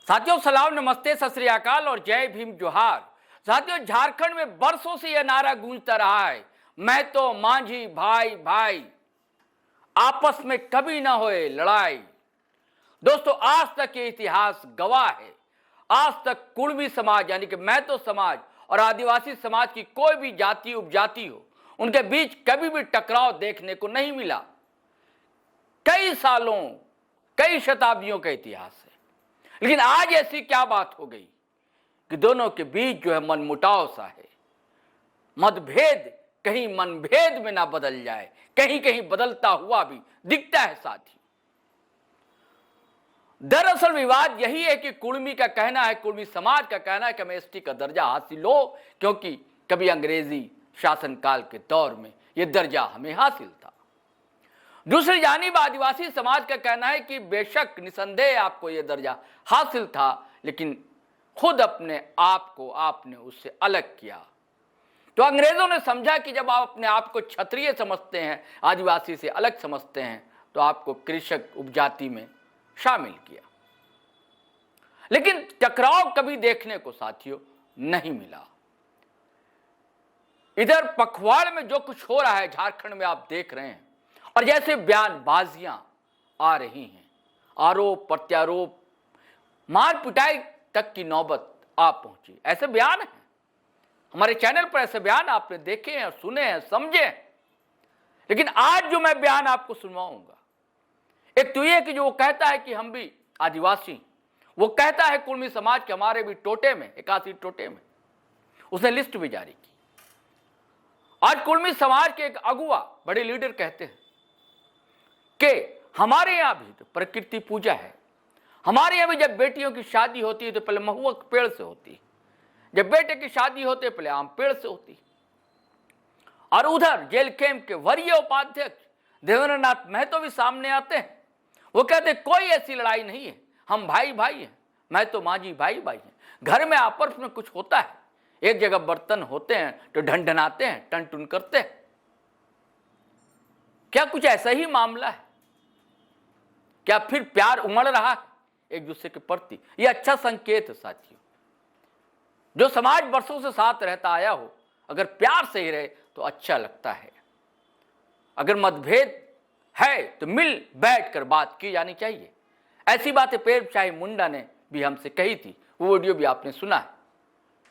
साथियों सलाम, नमस्ते, सत श्री अकाल और जय भीम जोहार। साथियों, झारखंड में बरसों से यह नारा गूंजता रहा है, मैं तो मांझी भाई भाई, आपस में कभी ना होए लड़ाई। दोस्तों, आज तक ये इतिहास गवाह है, आज तक कुर्मी समाज यानी कि मैतो समाज और आदिवासी समाज की कोई भी जाति उपजाति हो, उनके बीच कभी भी टकराव देखने को नहीं मिला। कई सालों, कई शताब्दियों का इतिहास है, लेकिन आज ऐसी क्या बात हो गई कि दोनों के बीच जो है मनमुटाव सा है। मतभेद कहीं मनभेद में ना बदल जाए, कहीं कहीं बदलता हुआ भी दिखता है साथी। दरअसल विवाद यही है कि कुर्मी का कहना है, कुर्मी समाज का कहना है कि हमें एसटी का दर्जा हासिल हो, क्योंकि कभी अंग्रेजी शासनकाल के दौर में यह दर्जा हमें हासिल था। दूसरी जानिब आदिवासी समाज का कहना है कि बेशक निसंदेह आपको यह दर्जा हासिल था, लेकिन खुद अपने आप को आपने उससे अलग किया। तो अंग्रेजों ने समझा कि जब आप अपने आप को क्षत्रिय समझते हैं, आदिवासी से अलग समझते हैं, तो आपको कृषक उपजाति में शामिल किया। लेकिन टकराव कभी देखने को साथियों नहीं मिला। इधर पखवाड़ में जो कुछ हो रहा है झारखंड में आप देख रहे हैं, और जैसे बयानबाजियां आ रही हैं, आरोप प्रत्यारोप, मार पिटाई तक की नौबत आ पहुंची। ऐसे बयान हैं हमारे चैनल पर, ऐसे बयान आपने देखे हैं, सुने हैं, समझे हैं। लेकिन आज जो मैं बयान आपको सुनवाऊंगा, एक तो यह कि जो वो कहता है कि हम भी आदिवासी, वो कहता है कुर्मी समाज के हमारे भी टोटे में, 81 टोटे में, उसने लिस्ट भी जारी की। आज कुर्मी समाज के एक अगुआ, बड़े लीडर कहते हैं कि हमारे यहां भी तो प्रकृति पूजा है। हमारे यहां भी जब बेटियों की शादी होती है तो पहले महुआ के पेड़ से होती है, जब बेटे की शादी होती है पहले आम पेड़ से होती है। और उधर जेल कैंप के वरीय उपाध्यक्ष देवेंद्र नाथ महतो भी सामने आते हैं। वो कहते हैं कोई ऐसी लड़ाई नहीं है, हम भाई भाई हैं, मैं तो मांझी भाई भाई हैं। घर में आपस में कुछ होता है, एक जगह बर्तन होते हैं तो ढनढनाते हैं, टन टुन करते हैं। क्या कुछ ऐसा ही मामला है? क्या फिर प्यार उमड़ रहा है एक दूसरे के प्रति? यह अच्छा संकेत है साथियों। जो समाज वर्षों से साथ रहता आया हो, अगर प्यार से ही रहे तो अच्छा लगता है। अगर मतभेद है तो मिल बैठ कर बात की जानी चाहिए। ऐसी बातें पेर शाही मुंडा ने भी हमसे कही थी, वो वीडियो भी आपने सुना है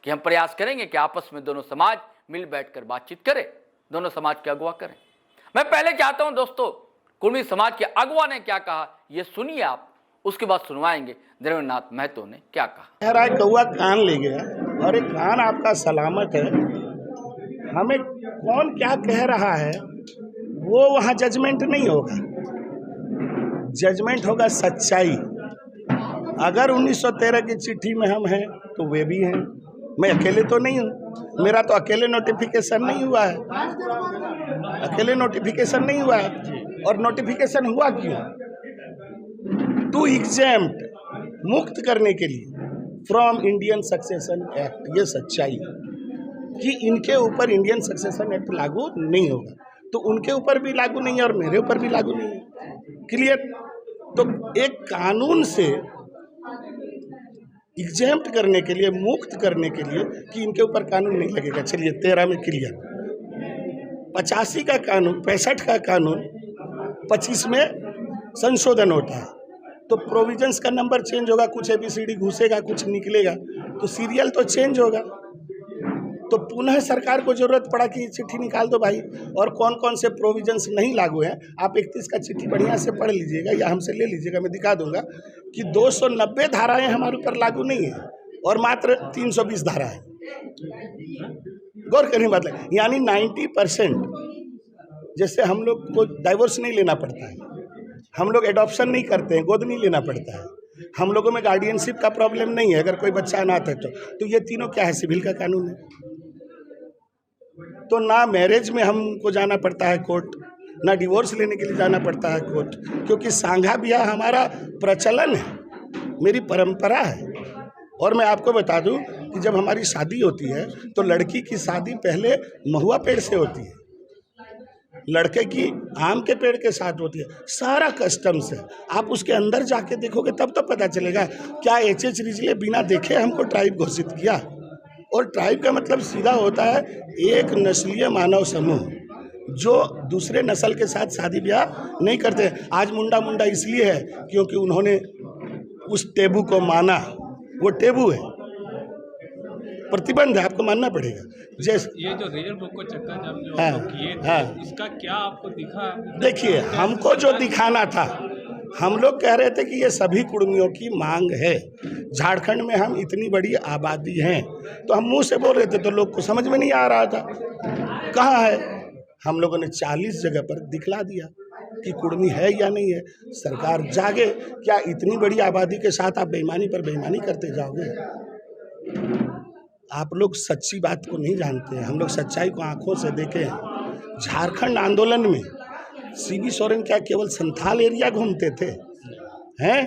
कि हम प्रयास करेंगे कि आपस में दोनों समाज मिल बैठकर बातचीत करें, दोनों समाज के अगुवा करें। मैं पहले चाहता हूं दोस्तों, कुर्मी समाज के अगुवा ने क्या कहा ये सुनिए आप, उसके बाद सुनवाएंगे देवेंद्र नाथ महतो ने क्या कहा। कह रहा है कौआ कान ले गया, और एक कान आपका सलामत है। हमें कौन क्या कह रहा है वो वहाँ जजमेंट नहीं होगा, जजमेंट होगा सच्चाई। अगर 1913 की चिट्ठी में हम हैं तो वे भी हैं, मैं अकेले तो नहीं हूँ, मेरा तो अकेले नोटिफिकेशन नहीं हुआ है, अकेले नोटिफिकेशन नहीं हुआ है। और नोटिफिकेशन हुआ क्यों? टू एग्जेम्प्ट, मुक्त करने के लिए फ्रॉम इंडियन सक्सेशन एक्ट। ये सच्चाई है कि इनके ऊपर इंडियन सक्सेशन एक्ट लागू नहीं होगा, तो उनके ऊपर भी लागू नहीं है और मेरे ऊपर भी लागू नहीं है। क्लियर? तो एक कानून से एग्जेम्प्ट करने के लिए, मुक्त करने के लिए कि इनके ऊपर कानून नहीं लगेगा। चलिए 13 में क्लियर, 85 का कानून, 65 का कानून, 25 में संशोधन होता है, तो प्रोविजंस का नंबर चेंज होगा, कुछ ABCD घुसेगा, कुछ निकलेगा, तो सीरियल तो चेंज होगा। तो पुनः सरकार को जरूरत पड़ा कि चिट्ठी निकाल दो भाई, और कौन कौन से प्रोविजंस नहीं लागू हैं। आप 31 का चिट्ठी बढ़िया से पढ़ लीजिएगा या हमसे ले लीजिएगा, मैं दिखा दूंगा कि 290 धाराएं हमारे ऊपर लागू नहीं है और मात्र 320 धाराएं। गौर करने बात है, यानी 90%। जैसे हम लोग को डाइवोर्स नहीं लेना पड़ता है, हम लोग एडॉप्शन नहीं करते हैं, गोद नहीं लेना पड़ता है, हम लोगों में गार्डियनशिप का प्रॉब्लम नहीं है अगर कोई बच्चा अनाथ है तो ये तीनों क्या है? सिविल का कानून है। तो ना मैरिज में हमको जाना पड़ता है कोर्ट, ना डिवोर्स लेने के लिए जाना पड़ता है कोर्ट, क्योंकि सांघा ब्याह हमारा प्रचलन है, मेरी परंपरा है। और मैं आपको बता दूं कि जब हमारी शादी होती है तो लड़की की शादी पहले महुआ पेड़ से होती है, लड़के की आम के पेड़ के साथ होती है, सारा कस्टम्स है। आप उसके अंदर जाके देखोगे तब तो पता चलेगा। क्या एच रिजले बिना देखे हमको ट्राइब घोषित किया? और ट्राइब का मतलब सीधा होता है एक नस्लीय मानव समूह जो दूसरे नस्ल के साथ शादी ब्याह नहीं करते। आज मुंडा मुंडा इसलिए है क्योंकि उन्होंने उस टेबू को माना, वो टेबू है, प्रतिबंध है, आपको मानना पड़ेगा। जैसे ये जो रेल रोको चक्का जाम जो हाँ, आप लोग किए थे, हाँ। इसका क्या आपको दिखा? देखिए, हमको जो दिखाना था, हम लोग कह रहे थे कि ये सभी कुर्मियों की मांग है। झारखंड में हम इतनी बड़ी आबादी हैं, तो हम मुंह से बोल रहे थे तो लोग को समझ में नहीं आ रहा था कहाँ है। हम लोगों ने 40 जगह पर दिखला दिया कि कुर्मी है या नहीं है। सरकार जागे। क्या इतनी बड़ी आबादी के साथ आप बेईमानी पर बेईमानी करते जाओगे? आप लोग सच्ची बात को नहीं जानते हैं। हम लोग सच्चाई को आंखों से देखे हैं। झारखंड आंदोलन में सीवी सोरेन क्या केवल संथाल एरिया घूमते थे? हैं?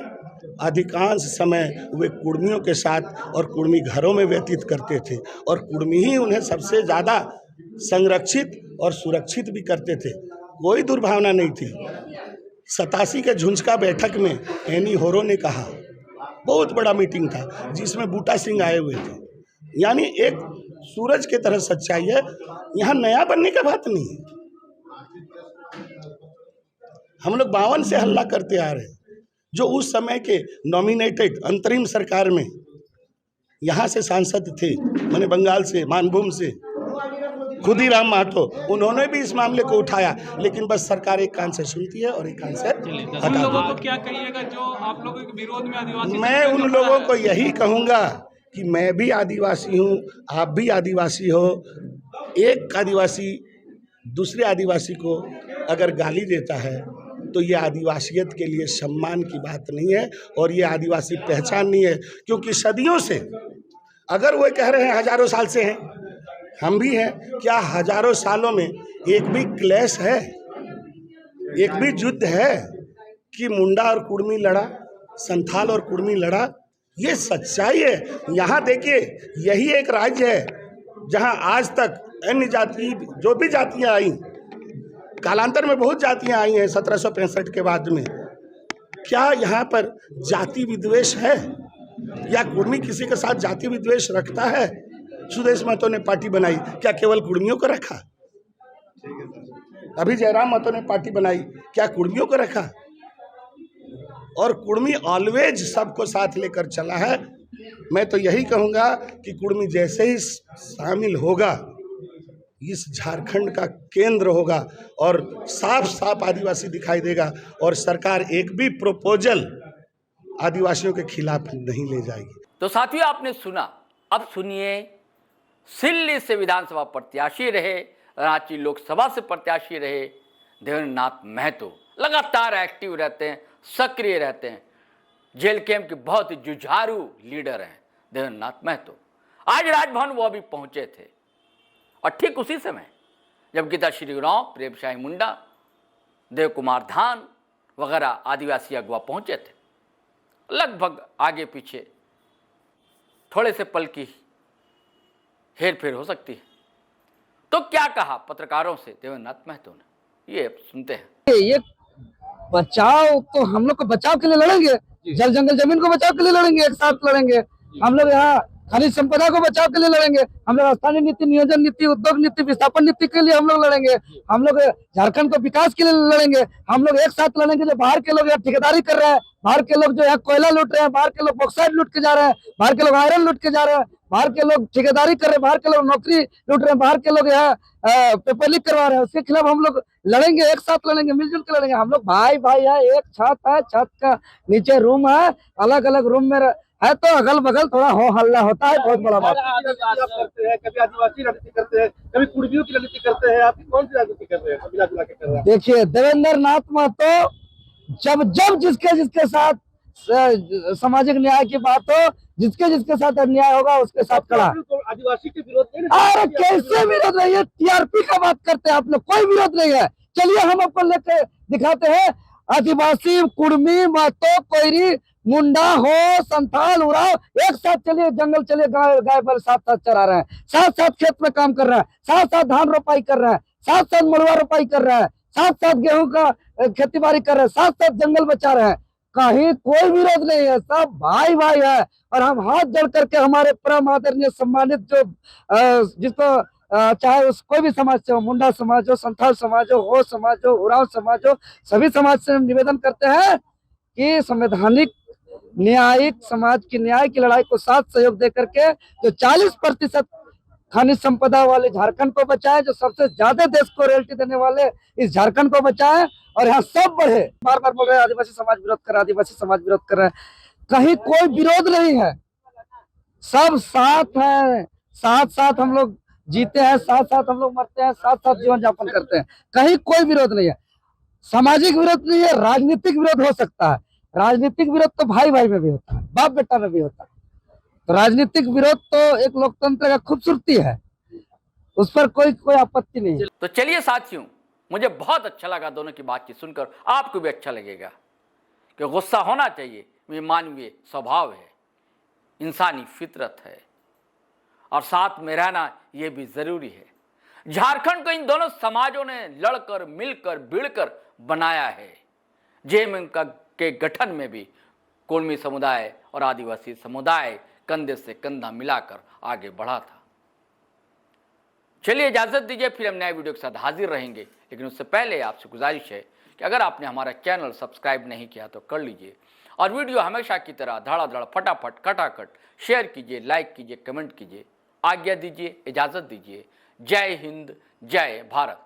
अधिकांश समय वे कुर्मियों के साथ और कुर्मी घरों में व्यतीत करते थे, और कुर्मी ही उन्हें सबसे ज़्यादा संरक्षित और सुरक्षित भी करते थे। कोई दुर्भावना नहीं थी। 87 के झुंझका बैठक में एनी होरो ने कहा, बहुत बड़ा मीटिंग था जिसमें बूटा सिंह आए हुए थे। यानी एक सूरज के तरह सच्चाई है। यहाँ नया बनने का बात नहीं है। हम लोग 52 से हल्ला करते आ रहे हैं। जो उस समय के नॉमिनेटेड अंतरिम सरकार में यहाँ से सांसद थे, मैंने बंगाल से, मानभूम से, खुदीराम महतो, उन्होंने भी इस मामले को उठाया, लेकिन बस सरकार एक कान से सुनती है और एक कान से हटा उन लोगों देती को क्या कहिएगा जो आप लोगों के विरोध में आदिवासी? है। मैं उन लोगों को यही कहूँगा कि मैं भी आदिवासी हूँ, आप भी आदिवासी हो। एक आदिवासी दूसरे आदिवासी को अगर गाली देता है तो ये आदिवासियत के लिए सम्मान की बात नहीं है, और ये आदिवासी पहचान नहीं है। क्योंकि सदियों से, अगर वो कह रहे हैं हजारों साल से हैं, हम भी हैं, क्या हजारों सालों में एक भी क्लेश है, एक भी युद्ध है कि मुंडा और कुर्मी लड़ा, संथाल और कुर्मी लड़ा? ये सच्चाई है। यहाँ देखिए, यही एक राज्य है जहाँ आज तक अन्य जाति, जो भी जातियाँ आई, कालांतर में बहुत जातियाँ आई हैं 1765 के बाद में, क्या यहाँ पर जाति विद्वेष है या कुर्मी किसी के साथ जाति विद्वेष रखता है? सुदेश महतो ने पार्टी बनाई, क्या केवल कुर्मियों को रखा? अभी जयराम महतो ने पार्टी बनाई, क्या कुर्मियों को रखा? और कुर्मी ऑलवेज सबको साथ लेकर चला है। मैं तो यही कहूँगा कि कुर्मी जैसे ही शामिल होगा, इस झारखंड का केंद्र होगा और साफ साफ आदिवासी दिखाई देगा, और सरकार एक भी प्रपोजल आदिवासियों के खिलाफ नहीं ले जाएगी। तो साथियों, आपने सुना। अब सुनिए, सिल्ली से विधानसभा प्रत्याशी रहे, रांची लोकसभा से प्रत्याशी रहे देवेंद्र नाथ महतो लगातार एक्टिव रहते हैं, सक्रिय रहते हैं। जेल कैंप के बहुत ही जुझारू लीडर हैं देवेंद्र नाथ महतो। आज राजभवन वो अभी पहुंचे थे, और ठीक उसी समय जब गीताश्री उरांव, प्रेम शाही मुंडा, देव कुमार धान वगैरह आदिवासी अगवा पहुंचे थे। लगभग आगे पीछे थोड़े से पल की हेर फेर हो सकती है। तो क्या कहा पत्रकारों से देवेंद्र नाथ महतो ने, ये सुनते हैं। ये बचाव तो हम लोग को बचाव के लिए लड़ेंगे, जल जंगल जमीन को बचाव के लिए लड़ेंगे, एक साथ लड़ेंगे। हम लोग यहाँ खनिज संपदा को बचाव के लिए लड़ेंगे। हम लोग स्थानीय नीति, नियोजन नीति, उद्योग नीति, विस्थापन नीति के लिए हम लोग लड़ेंगे। हम लोग झारखंड को विकास के लिए लड़ेंगे। हम लोग एक साथ लड़ेंगे। जो बाहर के लोग यहाँ ठेकेदारी कर रहे हैं, बाहर के लोग जो यहाँ कोयला लूट रहे हैं, बाहर के लोग बॉक्साइट लूट के जा रहे हैं, बाहर के लोग आयरन लूट के जा रहे हैं, बाहर के लोग ठेकेदारी कर रहे हैं, बाहर के लोग नौकरी लूट रहे हैं, बाहर के लोग यहाँ पेपर लीक करवा रहे हैं, उसके खिलाफ हम लोग लड़ेंगे, एक साथ लड़ेंगे, मिलजुल के लड़ेंगे। हम लोग भाई भाई है, एक छत है, छत का नीचे रूम है, अलग अलग रूम में है, तो अगल बगल थोड़ा हो हल्ला होता है, बहुत बड़ा बात। करते हैं, कभी आदिवासी राजनीति करते हैं, कभी कुर्मियों की राजनीति करते हैं, आप कौन सी राजनीति कर रहे हैं? मिला जुला के कर रहे हैं। देखिए, देवेंद्र नाथ महतो जब जिसके साथ सामाजिक न्याय की बात हो, जिसके साथ अन्याय होगा उसके साथ खड़ा। आदिवासी के विरोध नहीं। अरे कैसे विरोध नहीं है? टीआरपी का बात करते हैं आप लोग, कोई विरोध नहीं है। चलिए हम आपको लेके दिखाते हैं। आदिवासी, कुर्मी, महतो, कोयरी, मुंडा हो, संथाल, उराव, एक साथ चलिए जंगल, चलिए गाय पर साथ साथ चरा रहे हैं, साथ साथ खेत में काम कर रहा है, साथ साथ धान रोपाई कर रहा है, साथ साथ मड़ुआ रोपाई कर रहा है, साथ साथ गेहूं का खेती बाड़ी कर रहे हैं, साथ साथ जंगल बचा रहे हैं। कहीं कोई विरोध नहीं है, सब भाई भाई है। और हम हाथ जोड़ करके हमारे परम आदरणीय सम्मानित जो जिसको चाहे उस कोई भी समाज से हो, मुंडा समाज हो, संथाल समाज हो समाज हो, उरांव समाज हो, सभी समाज से हम निवेदन करते हैं कि संवैधानिक न्यायिक समाज की न्याय की लड़ाई को साथ सहयोग दे करके जो 40% खनिज संपदा वाले झारखंड को बचाए, जो सबसे ज्यादा देश को रॉयल्टी देने वाले इस झारखंड को बचाए और यहाँ सब बढ़े। बार बार बोल रहे हैं आदिवासी समाज विरोध कर रहा है, आदिवासी समाज विरोध कर रहा है। कहीं कोई विरोध नहीं है, सब साथ है, साथ साथ हम लोग जीते हैं, साथ साथ हम लोग मरते हैं, साथ साथ जीवन यापन करते हैं। कहीं कोई विरोध नहीं है, सामाजिक विरोध नहीं है, राजनीतिक विरोध हो सकता है। राजनीतिक विरोध तो भाई भाई में भी होता है, बाप बेटा में भी होता है। तो राजनीतिक विरोध तो एक लोकतंत्र का खूबसूरती है, उस पर कोई आपत्ति नहीं है। तो चलिए साथियों, मुझे बहुत अच्छा लगा दोनों की बातचीत सुनकर, आपको भी अच्छा लगेगा कि गुस्सा होना चाहिए, ये मानवीय स्वभाव है, इंसानी फितरत है, और साथ में रहना ये भी जरूरी है। झारखंड को इन दोनों समाजों ने लड़कर मिलकर भिड़कर बनाया है। जेएमएम के गठन में भी कुर्मी समुदाय और आदिवासी समुदाय कंधे से कंधा मिलाकर आगे बढ़ा था। चलिए इजाजत दीजिए, फिर हम नए वीडियो के साथ हाजिर रहेंगे। लेकिन उससे पहले आपसे गुजारिश है कि अगर आपने हमारा चैनल सब्सक्राइब नहीं किया तो कर लीजिए, और वीडियो हमेशा की तरह धड़ाधड़ फटाफट खटाखट शेयर कीजिए, लाइक कीजिए, कमेंट कीजिए। आज्ञा दीजिए, इजाजत दीजिए। जय हिंद, जय भारत।